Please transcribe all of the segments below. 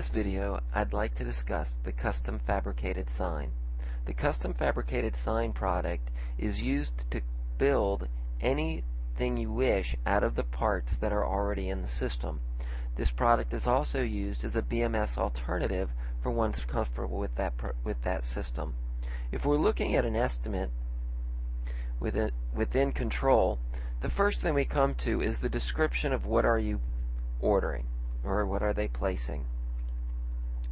this video, I'd like to discuss the Custom Fabricated Sign. The Custom Fabricated Sign product is used to build anything you wish out of the parts that are already in the system. This product is also used as a BMS alternative for one's comfortable with that system. If we're looking at an estimate within Control, the first thing we come to is the description of what are you ordering, or what are they placing.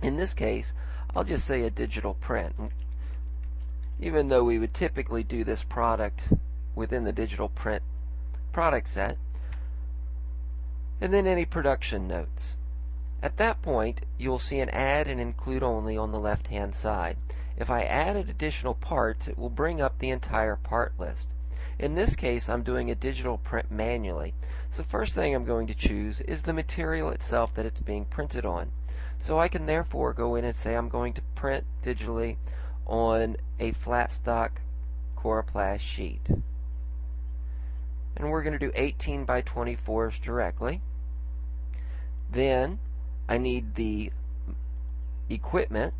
In this case, I'll just say a digital print, even though we would typically do this product within the digital print product set, and then any production notes. At that point, you'll see an add and include only on the left hand side. If I added additional parts, it will bring up the entire part list. In this case, I'm doing a digital print manually. So the first thing I'm going to choose is the material itself that it's being printed on. So I can therefore go in and say I'm going to print digitally on a flat stock coroplast sheet. And we're going to do 18 by 24s directly. Then I need the equipment.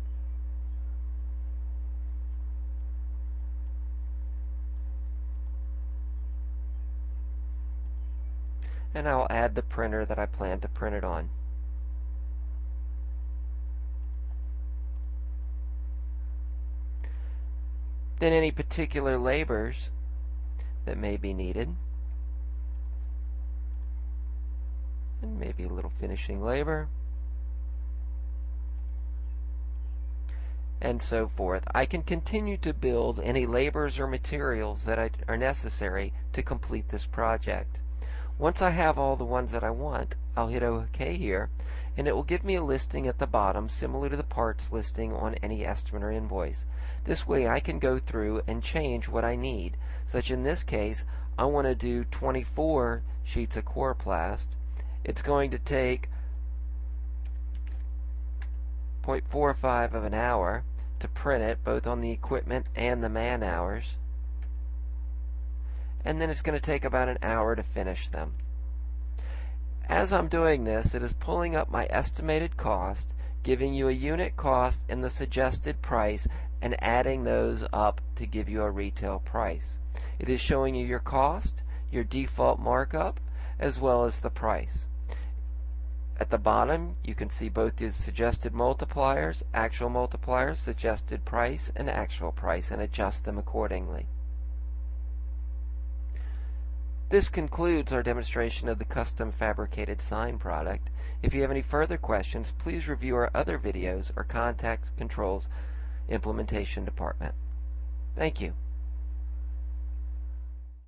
And I'll add the printer that I plan to print it on. Then any particular labors that may be needed, and maybe a little finishing labor, and so forth. I can continue to build any labors or materials that are necessary to complete this project. Once I have all the ones that I want, I'll hit OK here, and it will give me a listing at the bottom similar to the parts listing on any estimate or invoice. This way I can go through and change what I need. Such in this case, I want to do 24 sheets of coroplast. It's going to take 0.45 of an hour to print it, both on the equipment and the man hours. And then it's going to take about an hour to finish them. As I'm doing this, it is pulling up my estimated cost, giving you a unit cost and the suggested price, and adding those up to give you a retail price. It is showing you your cost, your default markup, as well as the price. At the bottom, you can see both the suggested multipliers, actual multipliers, suggested price, and actual price, and adjust them accordingly. This concludes our demonstration of the Custom Fabricated Sign product. If you have any further questions, please review our other videos or contact Control's Implementation Department. Thank you.